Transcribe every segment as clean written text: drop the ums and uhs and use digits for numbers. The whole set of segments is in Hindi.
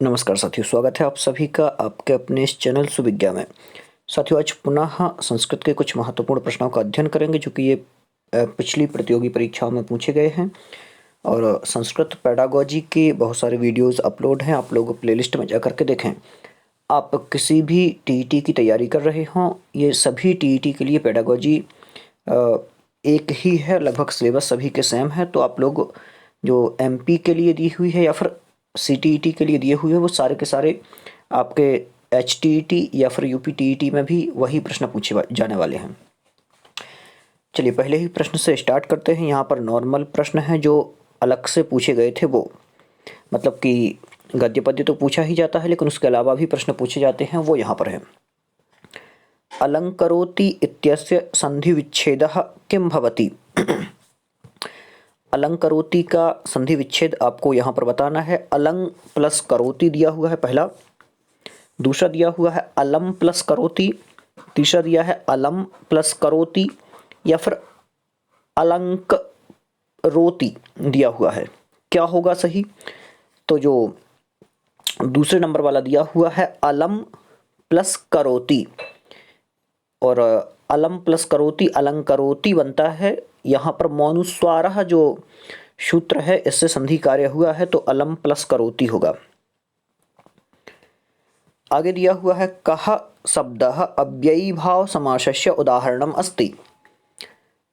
नमस्कार साथियों, स्वागत है आप सभी का आपके अपने इस चैनल सुविज्ञा में। साथियों, आज पुनः संस्कृत के कुछ महत्वपूर्ण प्रश्नों का अध्ययन करेंगे जो कि ये पिछली प्रतियोगी परीक्षाओं में पूछे गए हैं। और संस्कृत पेडागोजी के बहुत सारे वीडियोस अपलोड हैं, आप लोग प्लेलिस्ट में जा करके देखें। आप किसी भी टीईटी की तैयारी कर रहे हों, ये सभी टीईटी के लिए पेडागोजी एक ही है, लगभग सिलेबस सभी के सेम है। तो आप लोग जो एमपी के लिए दी हुई है या फिर सीटीईटी के लिए दिए हुए हैं, वो सारे के सारे आपके एचटीईटी या फिर यूपीटीईटी में भी वही प्रश्न पूछे जाने वाले हैं। चलिए पहले ही प्रश्न से स्टार्ट करते हैं। यहाँ पर नॉर्मल प्रश्न हैं जो अलग से पूछे गए थे, वो मतलब कि गद्य पद्य तो पूछा ही जाता है, लेकिन उसके अलावा भी प्रश्न पूछे जाते हैं, वो यहाँ पर है। अलंकरोति इत्यस्य संधि विच्छेदः किम भवति। अलंकरोति का संधि विच्छेद आपको यहाँ पर बताना है। अलंग प्लस करोति दिया हुआ है पहला, दूसरा दिया हुआ है अलम प्लस करोति, तीसरा दिया है अलम प्लस करोति या फिर अलंक रोति दिया हुआ है। क्या होगा सही? तो जो दूसरे नंबर वाला दिया हुआ है अलम प्लस करोति, और अलम प्लस करोति अलंकरोति बनता है। यहाँ पर मौनुस्वारः जो सूत्र है इससे संधि कार्य हुआ है, तो अलम प्लस करोति होगा। आगे दिया हुआ है कः शब्दः अव्ययीभाव समासस्य उदाहरणम अस्ति।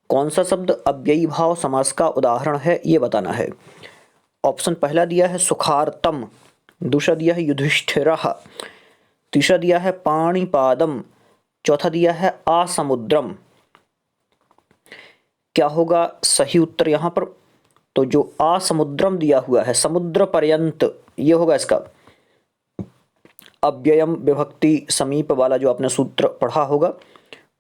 कौन सा शब्द अव्ययीभाव समास का उदाहरण है ये बताना है। ऑप्शन पहला दिया है सुखार्तम, दूसरा दिया है युधिष्ठिरः, तीसरा दिया है पाणिपादम, चौथा दिया है आसमुद्रम। क्या होगा सही उत्तर यहाँ पर? तो जो आसमुद्रम दिया हुआ है, समुद्र पर्यंत, ये होगा इसका। अव्ययम विभक्ति समीप वाला जो आपने सूत्र पढ़ा होगा,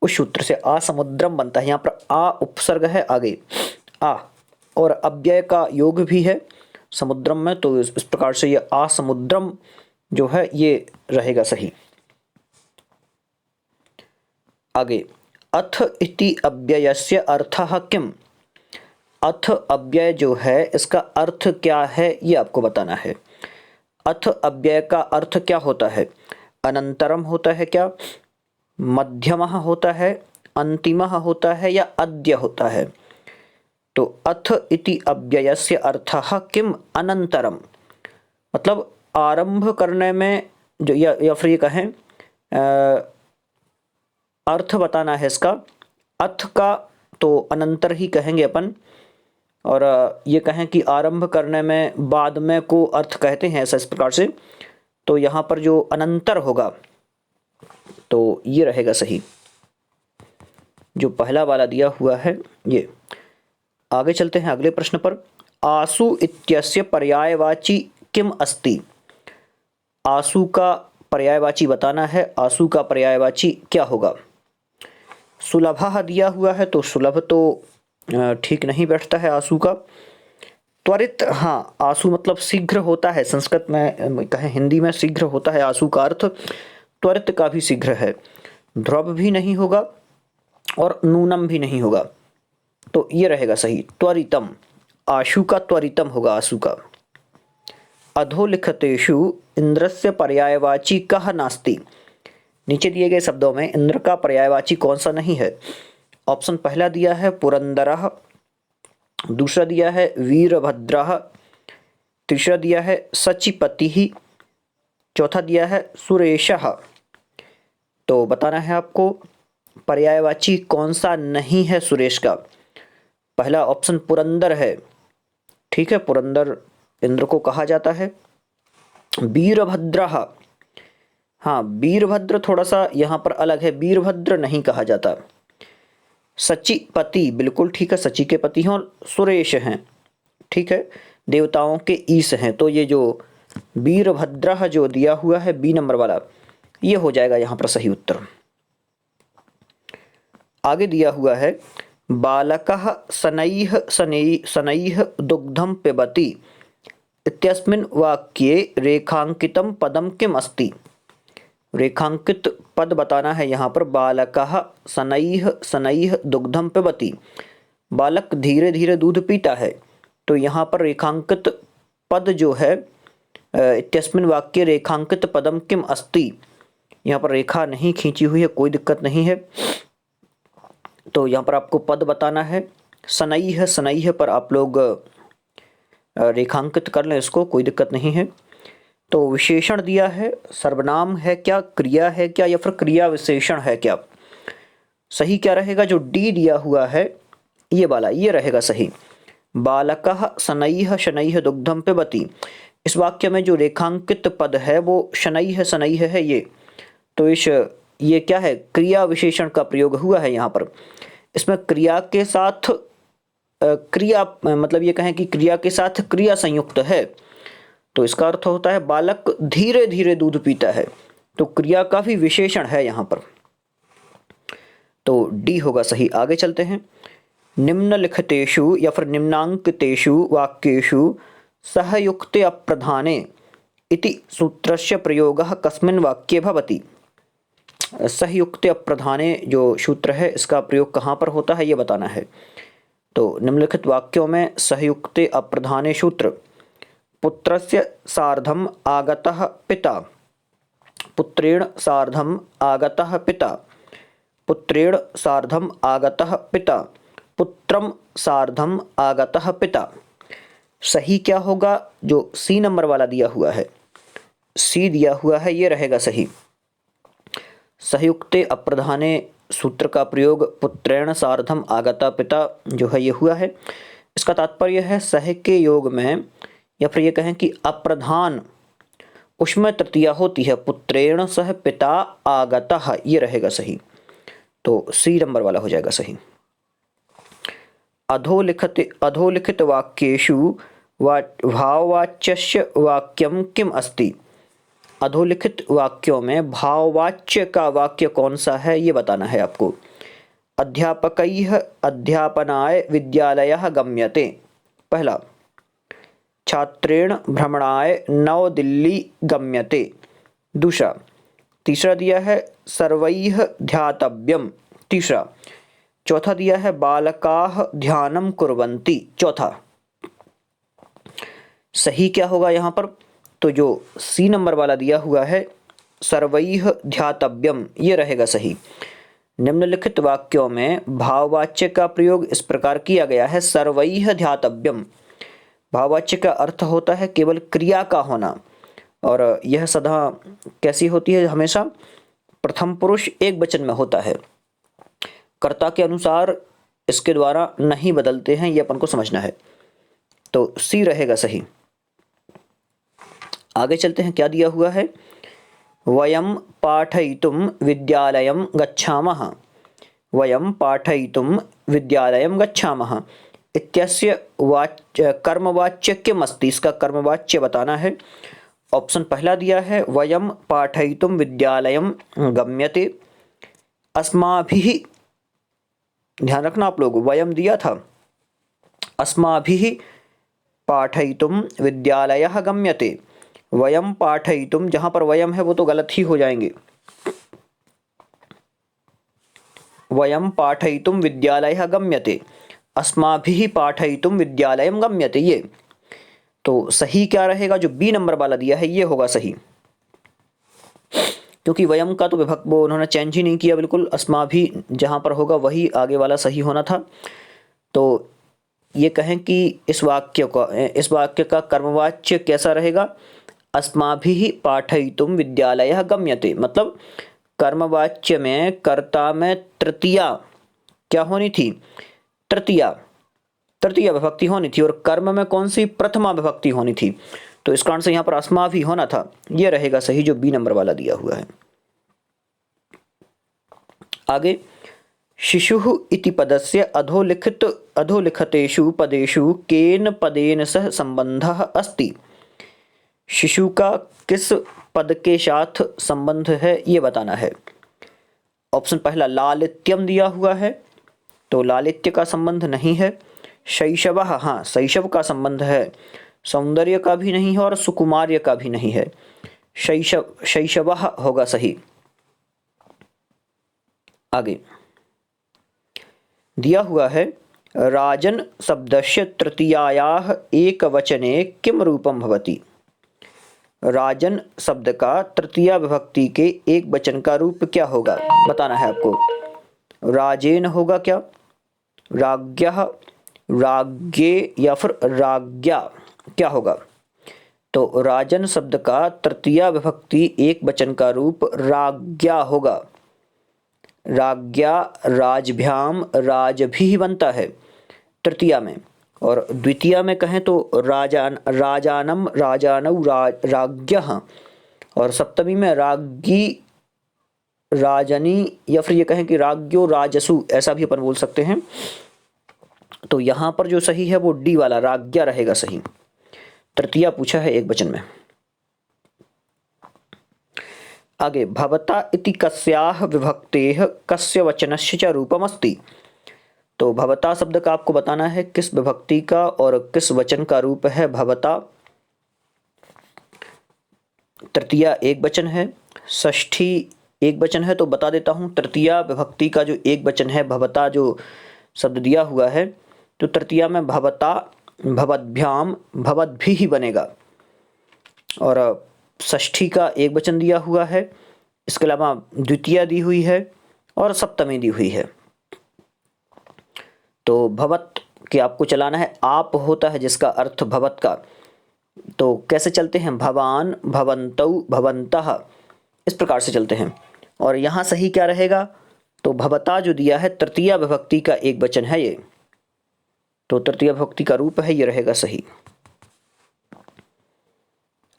उस सूत्र से आसमुद्रम बनता है। यहाँ पर आ उपसर्ग है आगे आ, और अव्यय का योग भी है समुद्रम में, तो इस प्रकार से ये आसमुद्रम जो है ये रहेगा सही। आगे अथ इति अव्ययस्य अर्थः किम। अथ अव्यय जो है इसका अर्थ क्या है ये आपको बताना है। अथ अव्यय का अर्थ क्या होता है? अनंतरम होता है क्या, मध्यमः होता है, अंतिमः होता है या अद्य होता है? तो अथ इति अव्ययस्य अर्थः किम अनंतरम, मतलब आरंभ करने में जो या फिर ये कहें अर्थ बताना है इसका। अथ का तो अनंतर ही कहेंगे अपन, और ये कहें कि आरंभ करने में बाद में को अर्थ कहते हैं ऐसा, इस प्रकार से। तो यहाँ पर जो अनंतर होगा तो ये रहेगा सही, जो पहला वाला दिया हुआ है ये। आगे चलते हैं अगले प्रश्न पर। आसु इत्यस्य पर्यायवाची किम अस्ति। आसु का पर्यायवाची बताना है। आसु का पर्यायवाची क्या होगा? सुलभः दिया हुआ है, तो सुलभ तो ठीक नहीं बैठता है आंसू का। त्वरित, हाँ, आंसू मतलब शीघ्र होता है, संस्कृत में कहें हिंदी में शीघ्र होता है आंसू का अर्थ, त्वरित का भी शीघ्र है। ध्रुव भी नहीं होगा और नूनम भी नहीं होगा, तो ये रहेगा सही त्वरितम। आशु का त्वरितम होगा आंसू का। अधोलिखितेषु इंद्रस्य पर्यायवाची कः नास्ति। नीचे दिए गए शब्दों में इंद्र का पर्यायवाची कौन सा नहीं है? ऑप्शन पहला दिया है पुरंदरः, दूसरा दिया है वीरभद्रः, तीसरा दिया है सचिपतिः, चौथा दिया है सुरेशः। तो बताना है आपको पर्यायवाची कौन सा नहीं है सुरेश का। पहला ऑप्शन पुरंदर है, ठीक है, पुरंदर इंद्र को कहा जाता है। वीरभद्रः, हाँ, वीरभद्र थोड़ा सा यहाँ पर अलग है, वीरभद्र नहीं कहा जाता। सचिपति बिल्कुल ठीक है, सची के पति हैं, और सुरेश हैं, ठीक है, देवताओं के ईश हैं। तो ये जो वीरभद्र जो दिया हुआ है बी नंबर वाला, ये हो जाएगा यहाँ पर सही उत्तर। आगे दिया हुआ है बालकः शनैः दुग्धम पिबति इत्यस्मिन् वाक्ये रेखांकितं पदम किम अस्ति। रेखांकित पद बताना है यहाँ पर। बालकः शनैः दुग्धम पिबति, बालक धीरे धीरे दूध पीता है, तो यहाँ पर रेखांकित पद जो है इत्यस्मिन् वाक्ये रेखांकित पदम किम अस्ति। यहाँ पर रेखा नहीं खींची हुई है, कोई दिक्कत नहीं है। तो यहाँ पर आपको पद बताना है। शनैः शनैः पर आप लोग रेखांकित कर लें इसको, कोई दिक्कत नहीं है। तो विशेषण दिया है, सर्वनाम है क्या, क्रिया है क्या, या फिर क्रिया विशेषण है क्या। सही क्या रहेगा, जो डी दिया हुआ है ये वाला, ये रहेगा सही। बालकः शनैः शनैः दुग्धम पिबति। इस वाक्य में जो रेखांकित पद है वो शनैः शनैः है ये। तो ये क्या है, क्रिया विशेषण का प्रयोग हुआ है यहाँ पर। इसमें क्रिया के साथ क्रिया मतलब ये कहें कि क्रिया के साथ क्रिया संयुक्त है। तो इसका अर्थ होता है बालक धीरे धीरे दूध पीता है। तो क्रिया का भी विशेषण है यहाँ पर। तो डी होगा सही। आगे चलते हैं। निम्नलिखितेषु या फिर निम्नांकितेषु वाक्येषु सहयुक्ते अप्रधाने इति सूत्रस्य प्रयोगः कस्मिन् वाक्ये भवति। सहयुक्ते अप्रधाने जो सूत्र है इसका प्रयोग कहाँ पर होता है ये बताना है। तो निम्नलिखित वाक्यों में सहयुक्ते अप्रधाने सूत्र, पुत्रस्य सार्धम आगतः पिता, पुत्रेण सार्धम आगतः पिता, पुत्रेण सार्धम आगतः पिता, पुत्रम सार्धम आगतः पिता। सही क्या होगा, जो सी नंबर वाला दिया हुआ है, सी दिया हुआ है ये रहेगा सही। सहयुक्ते अप्रधाने सूत्र का प्रयोग पुत्रेण सार्धम आगता पिता जो है ये हुआ है। इसका तात्पर्य है सह के योग में, या फिर ये कहें कि अप्रधान उसमें तृतीया होती है, पुत्रेण सह पिता आगतः ये रहेगा सही। तो सी नंबर वाला हो जाएगा सही। अधोलिखित वाक्येषु भाववाच्यस्य वाक्यम किम अस्ति। अधोलिखित वाक्यों में भाववाच्य का वाक्य कौन सा है ये बताना है आपको। अध्यापकैः अध्यापनाय विद्यालयः गम्यते। पहला, छात्रेण भ्रमणाय नवदिल्ली गम्यते। दूसरा, तीसरा दिया है सर्वैः ध्यातव्यम। तीसरा, चौथा दिया है बालकाः ध्यानं कुर्वन्ति। चौथा। सही क्या होगा यहाँ पर, तो जो सी नंबर वाला दिया हुआ है सर्वैः ध्यातव्यम ये रहेगा सही। निम्नलिखित वाक्यों में भाववाच्य का प्रयोग इस प्रकार किया गया है, सर्वैः ध्यातव्यम। भाववाच्य का अर्थ होता है केवल क्रिया का होना, और यह सदा कैसी होती है, हमेशा प्रथम पुरुष एक वचन में होता है। कर्ता के अनुसार इसके द्वारा नहीं बदलते हैं, ये अपन को समझना है। तो सी रहेगा सही। आगे चलते हैं, क्या दिया हुआ है। वयम पाठयितुम विद्यालयम गच्छामः। वयम पाठयितुम विद्यालयम गच्छामः इत्यस्य कर्मवाच्य किम अस्ति। इसका कर्मवाच्य बताना है। ऑप्शन पहला दिया है वयम पाठयितुम विद्यालयम गम्यते। अस्माभिः, ध्यान रखना आप लोग, वयम दिया था, अस्माभिः पाठयितुम विद्यालयः गम्यते। वयम पाठयितुम, जहां पर वयम है वो तो गलत ही हो जाएंगे। वयम पाठयितुम विद्यालयः गम्यते, अस्माभिः पाठयितुम विद्यालयम गम्यते। ये तो सही क्या रहेगा, जो बी नंबर वाला दिया है ये होगा सही, क्योंकि वयम का तो विभक्त वो उन्होंने चेंज ही नहीं किया बिल्कुल। अस्माभिः जहां पर होगा वही आगे वाला सही होना था। तो ये कहें कि इस वाक्य का कर्मवाच्य कैसा रहेगा, अस्माभिः पाठयितुम विद्यालयः गम्यते। मतलब कर्मवाच्य में कर्ता में तृतीया क्या होनी थी, तृतीया विभक्ति होनी थी, और कर्म में कौन सी, प्रथमा विभक्ति होनी थी। तो इस कारण से यहाँ पर अस्माभिः होना था, ये रहेगा सही जो बी नंबर वाला दिया हुआ है। आगे, शिशुः इति पदस्य अधोलिखितेषु पदेषु केन पदेन सह संबंधः अस्ति। शिशु का किस पद के साथ संबंध है ये बताना है। ऑप्शन पहला लालित्यम दिया हुआ है, तो लालित्य का संबंध नहीं है। शैशवः, हाँ शैशव का संबंध है, सौंदर्य का भी नहीं है और सुकुमार्य का भी नहीं है। शैशवः होगा सही। आगे दिया हुआ है राजन शब्दस्य तृतीयायाः एकवचने किम रूपम भवति। राजन शब्द का तृतीया विभक्ति के एक वचन का रूप क्या होगा, बताना है आपको। राजेन होगा क्या, राज्ञः, राज्ञे या फिर राज्ञा, क्या होगा? तो राजन शब्द का तृतीया विभक्ति एक वचन का रूप राज्ञा होगा। राज्ञा राजभ्याम राजभी बनता है तृतीया में, और द्वितीया में कहें तो राजानम राजानौ राज्ञः, और सप्तमी में राज्ञी राजनी, या फिर ये कहें कि राज्ञो राजसु, ऐसा भी अपन बोल सकते हैं। तो यहाँ पर जो सही है वो डी वाला राज्ञा रहेगा सही। तृतीया पूछा है एक वचन में। आगे, भवता इति कस्याः विभक्तेः कस्य वचनस्य च रूपमस्ति। तो भवता शब्द का आपको बताना है किस विभक्ति का और किस वचन का रूप है भवता। तृतीया एक वचन है, षष्ठी एक वचन है। तो बता देता हूँ, तृतीया विभक्ति का जो एक वचन है भवता जो शब्द दिया हुआ है, तो तृतीया में भवता भवद्भ्याम भवद्भि ही बनेगा, और षष्ठी का एक वचन दिया हुआ है। इसके अलावा द्वितीया दी हुई है और सप्तमी दी हुई है। तो भवत के आपको चलाना है, आप होता है जिसका अर्थ भवत का। तो कैसे चलते हैं, भवान भवन्तौ भवन्तः, इस प्रकार से चलते हैं। और यहाँ सही क्या रहेगा, तो भवता जो दिया है तृतीया विभक्ति का एक वचन है ये, तो तृतीया विभक्ति का रूप है, ये रहेगा सही।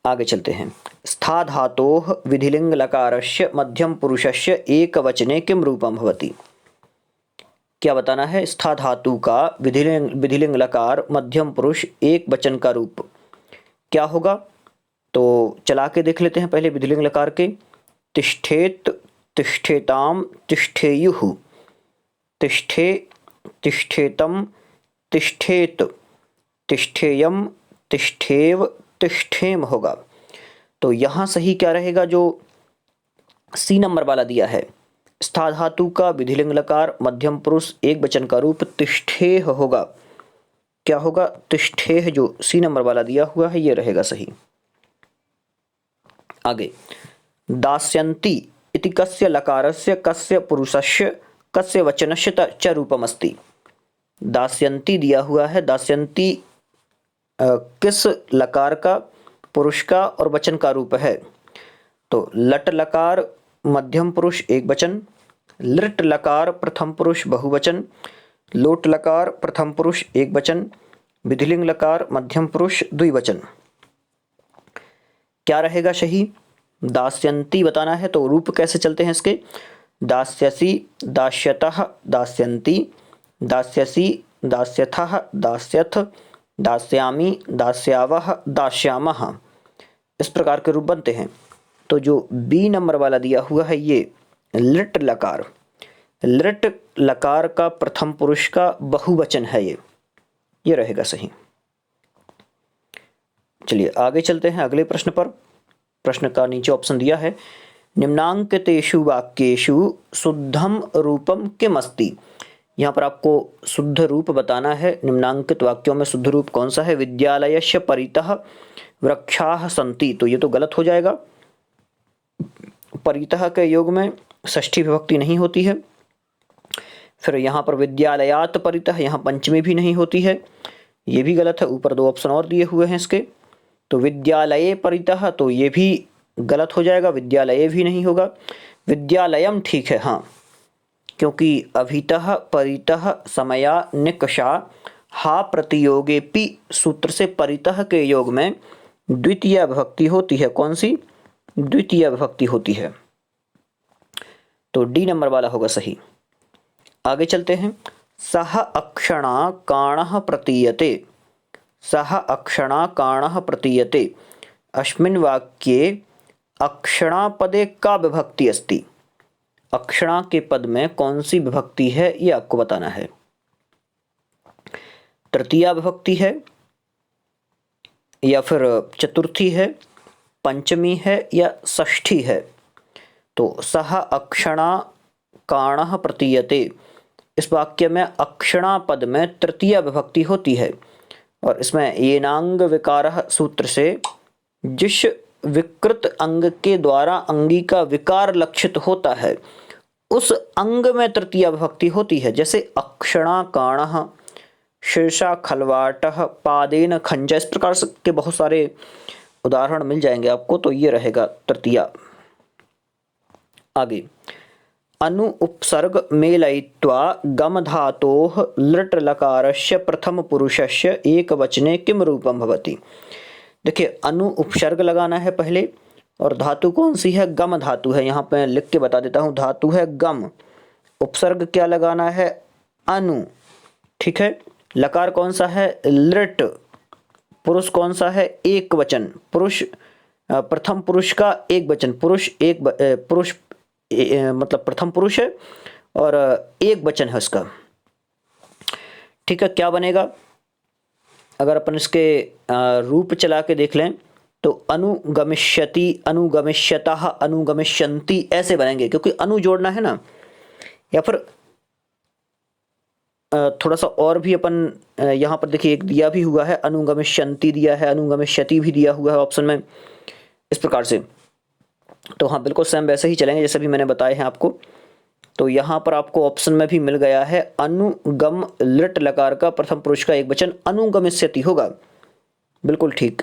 आगे चलते हैं। स्था धातोः विधिलिंग लकारस्य मध्यम पुरुषस्य एकवचने किम रूपम भवति। क्या बताना है, स्था धातु का विधिलिंग लकार मध्यम पुरुष एक वचन का रूप क्या होगा। तो चला के देख लेते हैं पहले विधिलिंग लकार के। तिष्ठेत तिष्ठेताम तिष्ठेयुः, तिष्ठे तिष्ठेतम तिष्ठेत, तिष्ठेयम तिष्ठेव तिष्ठेम होगा। तो यहाँ सही क्या रहेगा, जो सी नंबर वाला दिया है, स्था धातु का विधिलिंग लकार मध्यम पुरुष एक वचन का रूप तिष्ठेह होगा। क्या होगा, तिष्ठेह, जो सी नंबर वाला दिया हुआ है ये रहेगा सही। आगे, दास्यन्ति इति कस्य लकारस्य कस्य पुरुषस्य कस्य वचनस्य च रूपमस्ति। दास्यन्ति दिया हुआ है, दास्यन्ति किस लकार का, पुरुष का और वचन का रूप है। तो लट लकार मध्यम पुरुष एक वचन, लृट लकार प्रथम पुरुष बहुवचन, लोट लकार प्रथम पुरुष एक वचन, विधिलिंग लकार मध्यम पुरुष द्विवचन। क्या रहेगा सही, दास्यन्ति बताना है। तो रूप कैसे चलते हैं इसके, दास्यसि दास्यतः दास्यन्ति, दास्यसि दास्यथः दास्यथ, दास्यामि दास्यावः दास्यामः, इस प्रकार के रूप बनते हैं। तो जो बी नंबर वाला दिया हुआ है ये लिट लकार, लिट लकार का प्रथम पुरुष का बहुवचन है ये रहेगा सही। चलिए आगे चलते हैं अगले प्रश्न पर। प्रश्न का नीचे ऑप्शन दिया है, निम्नांकितेषु वाक्येषु शुद्धम रूपम किम अस्ति। यहाँ पर आपको शुद्ध रूप बताना है। निम्नांकित वाक्यों में शुद्ध रूप कौन सा है, विद्यालयस्य परितः वृक्षाः सन्ति। तो ये तो गलत हो जाएगा, परितः के योग में षष्ठी विभक्ति नहीं होती है। फिर यहाँ पर विद्यालयात् परितः, यहाँ पंचमी भी नहीं होती है, ये भी गलत है। ऊपर दो ऑप्शन और दिए हुए हैं इसके। तो विद्यालये परितः, तो ये भी गलत हो जाएगा, विद्यालये भी नहीं होगा। विद्यालयम ठीक है, हाँ, क्योंकि अभितः परितः समया निकषा हा प्रतियोगेपि सूत्र से परितः के योग में द्वितीय विभक्ति होती है। कौन सी, द्वितीय विभक्ति होती है। तो डी नंबर वाला होगा सही। आगे चलते हैं। सह अक्षणा काणः प्रतीयते, सह अक्षणा काणः प्रतीयते, अस्मिन् वाक्ये अक्षणा पदे का विभक्ति अस्ति। अक्षणा के पद में कौन सी विभक्ति है ये आपको बताना है। तृतीया विभक्ति है या फिर चतुर्थी है, पंचमी है या षष्ठी है। तो सह अक्षणा काणः प्रतीयते, इस वाक्य में अक्षणा पद में तृतीया विभक्ति होती है, और इसमें येनांग विकारः सूत्र से जिस विकृत अंग के द्वारा अंगी का विकार लक्षित होता है उस अंग में तृतीया विभक्ति होती है। जैसे अक्षणा काणः, शीर्षा खलवाटः, पादेन खंज, इस प्रकार से के बहुत सारे उदाहरण मिल जाएंगे आपको, तो ये रहेगा तृतीया। आगे अनु उपसर्ग मेलयित्वा गम धातोः लृट् लकारस्य प्रथम पुरुषस्य एकवचने किम रूपम भवति। देखिए अनु उपसर्ग लगाना है पहले, और धातु कौन सी है, गम धातु है। यहाँ पे लिख के बता देता हूँ, धातु है गम, उपसर्ग क्या लगाना है, अनु, ठीक है। लकार कौन सा है, लृट, पुरुष कौन सा है, एक वचन, पुरुष प्रथम पुरुष का एक वचन, पुरुष एक पुरुष मतलब प्रथम पुरुष है और एक वचन है उसका, ठीक है। क्या बनेगा, अगर अपन इसके रूप चला के देख लें तो अनुगमिष्यति, अनुगमिष्यतः, अनुगमिष्यन्ति ऐसे बनेंगे, क्योंकि अनु जोड़ना है ना। या फिर थोड़ा सा और भी अपन यहाँ पर देखिए एक दिया भी हुआ है, अनुगमिष्यन्ति दिया है, अनुगमिष्यति भी दिया हुआ है ऑप्शन में, इस प्रकार से। तो हाँ बिल्कुल सेम वैसे ही चलेंगे जैसे भी मैंने बताए हैं आपको। तो यहाँ पर आपको ऑप्शन में भी मिल गया है अनुगम लृट लकार का प्रथम पुरुष का एक वचन अनुगमिष्यति होगा, बिल्कुल ठीक,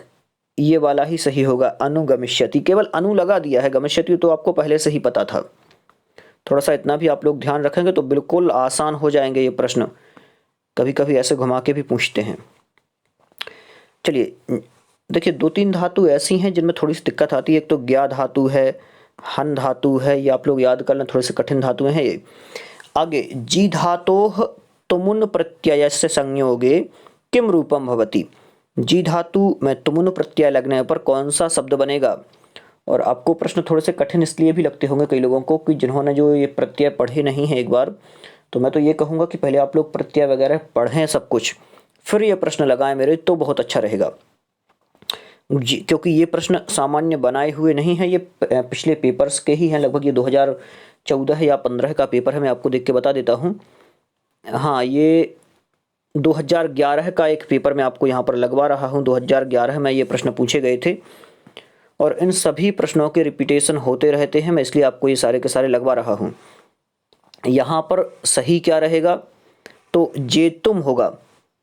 ये वाला ही सही होगा, अनुगमिष्यति। केवल अनु लगा दिया है, गमिष्यति तो आपको पहले से ही पता था। थोड़ा सा इतना भी आप लोग ध्यान रखेंगे तो बिल्कुल आसान हो जाएंगे ये प्रश्न, कभी कभी ऐसे घुमा के भी पूछते हैं। चलिए देखिए, दो तीन धातु ऐसी हैं जिनमें थोड़ी सी दिक्कत आती है। एक तो ज्ञा धातु है, हन धातु है, ये आप लोग याद कर लें, थोड़े से कठिन धातुएं हैं ये। आगे जी धातोः तुमुन प्रत्ययस्य संयोगे किम रूपम भवति। जी धातु में तुमुन प्रत्यय लगने पर कौन सा शब्द बनेगा। और आपको प्रश्न थोड़े से कठिन इसलिए भी लगते होंगे कई लोगों को कि जिन्होंने जो ये प्रत्यय पढ़े नहीं है एक बार, तो मैं तो ये कहूँगा कि पहले आप लोग प्रत्यय वगैरह पढ़ें सब कुछ, फिर ये प्रश्न लगाएं मेरे, तो बहुत अच्छा रहेगा। क्योंकि ये प्रश्न सामान्य बनाए हुए नहीं है, ये पिछले पेपर्स के ही हैं, लगभग ये 2014 या 15 का पेपर है, मैं आपको देख के बता देता हूँ। हाँ, ये 2011 का एक पेपर मैं आपको यहाँ पर लगवा रहा हूँ। 2011 में ये प्रश्न पूछे गए थे और इन सभी प्रश्नों के रिपीटेशन होते रहते हैं, मैं इसलिए आपको ये सारे के सारे लगवा रहा हूँ। यहाँ पर सही क्या रहेगा, तो जेतुम होगा।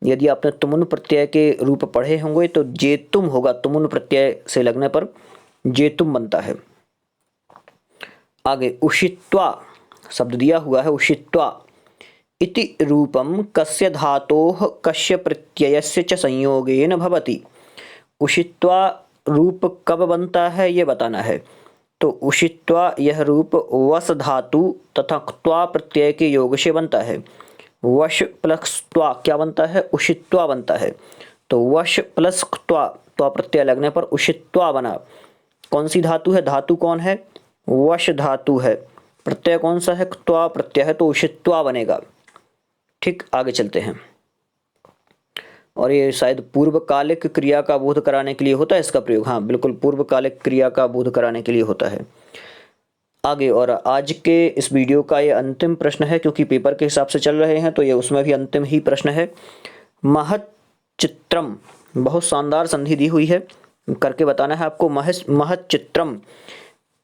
यदि आपने तुमुन प्रत्यय के रूप पढ़े होंगे तो जेतुम होगा, तुमुन प्रत्यय से लगने पर जेतुम बनता है। आगे उषित्वा शब्द दिया हुआ है, उषित्वा इति रूपम कस्य धातोः कस्य प्रत्ययस्य च संयोगेन भवति। उषित्वा रूप कब बनता है ये बताना है। तो उषित्वा यह रूप वस धातु तथा क्त्वा प्रत्यय के योग से बनता है। वश प्लस त्वा क्या बनता है, उषित्वा बनता है। तो वश प्लस क्त्वा, त्वा प्रत्यय लगने पर उषित्वा बना। कौन सी धातु है, धातु कौन है, वश धातु है, प्रत्यय कौन सा है, क्त्वा प्रत्यय है, तो उषित्वा बनेगा। ठीक, आगे चलते हैं। और ये शायद पूर्वकालिक क्रिया का बोध कराने के लिए होता है इसका प्रयोग। हाँ बिल्कुल, पूर्वकालिक क्रिया का बोध कराने के लिए होता है। आगे, और आज के इस वीडियो का ये अंतिम प्रश्न है, क्योंकि पेपर के हिसाब से चल रहे हैं तो ये उसमें भी अंतिम ही प्रश्न है। महत् चित्रम, बहुत शानदार संधि दी हुई है, करके बताना है आपको। महत् चित्रम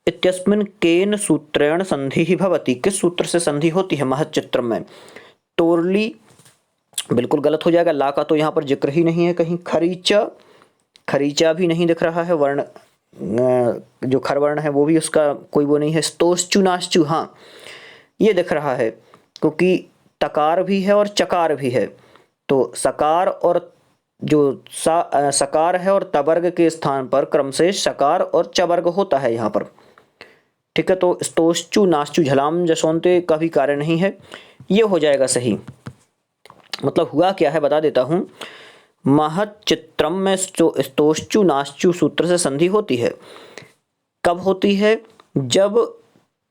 इत्यस्मिन् केन सूत्रेण संधि भवति। किस सूत्र से संधि होती है महत् चित्रम में। तोरली बिल्कुल गलत हो जाएगा, ला का तो यहाँ पर जिक्र ही नहीं है कहीं। खरीचा, खरीचा भी नहीं दिख रहा है, वर्ण जो खर वर्ण है वो भी उसका कोई वो नहीं है। स्तोश्चु नाश्चु, हाँ ये दिख रहा है, क्योंकि तकार भी है और चकार भी है। तो सकार और जो सकार है और तवर्ग के स्थान पर क्रम से सकार और चवर्ग होता है यहाँ पर। ठीक है, तो स्तोश्चु नाश्चु झलाम जसोंते का भी कार्य नहीं है, ये हो जाएगा सही। मतलब हुआ क्या है बता देता हूँ। महत् चित्रम में स्तोश्चु नाश्चु सूत्र से संधि होती है। कब होती है, जब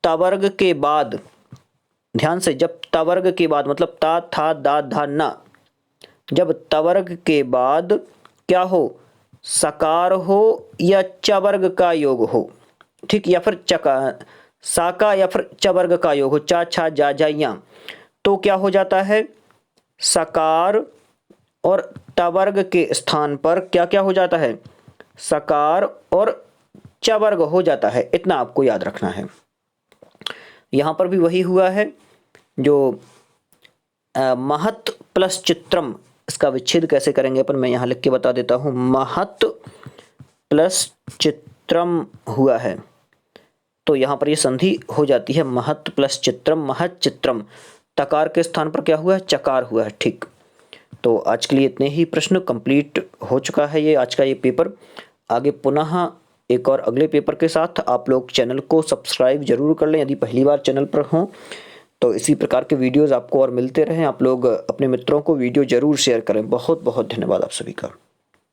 तवर्ग के बाद, ध्यान से, जब तवर्ग के बाद मतलब ता था दा धा ना, जब तवर्ग के बाद क्या हो, सकार हो या चवर्ग का योग हो। ठीक, या फिर साका या फिर चवर्ग का योग हो, चा छा जा जा या, तो क्या हो जाता है, सकार और तवर्ग के स्थान पर क्या क्या हो जाता है, सकार और च वर्ग हो जाता है, इतना आपको याद रखना है। यहाँ पर भी वही हुआ है, जो महत प्लस चित्रम, इसका विच्छेद कैसे करेंगे अपन, मैं यहाँ लिख के बता देता हूँ। महत प्लस चित्रम हुआ है, तो यहाँ पर ये संधि हो जाती है महत प्लस चित्रम, महत चित्रम। तकार के स्थान पर क्या हुआ है, चकार हुआ है। ठीक, तो आज के लिए इतने ही प्रश्न कंप्लीट हो चुका है ये आज का ये पेपर। आगे पुनः एक और अगले पेपर के साथ आप लोग चैनल को सब्सक्राइब जरूर कर लें यदि पहली बार चैनल पर हों, तो इसी प्रकार के वीडियोस आपको और मिलते रहें। आप लोग अपने मित्रों को वीडियो जरूर शेयर करें। बहुत बहुत धन्यवाद आप सभी का।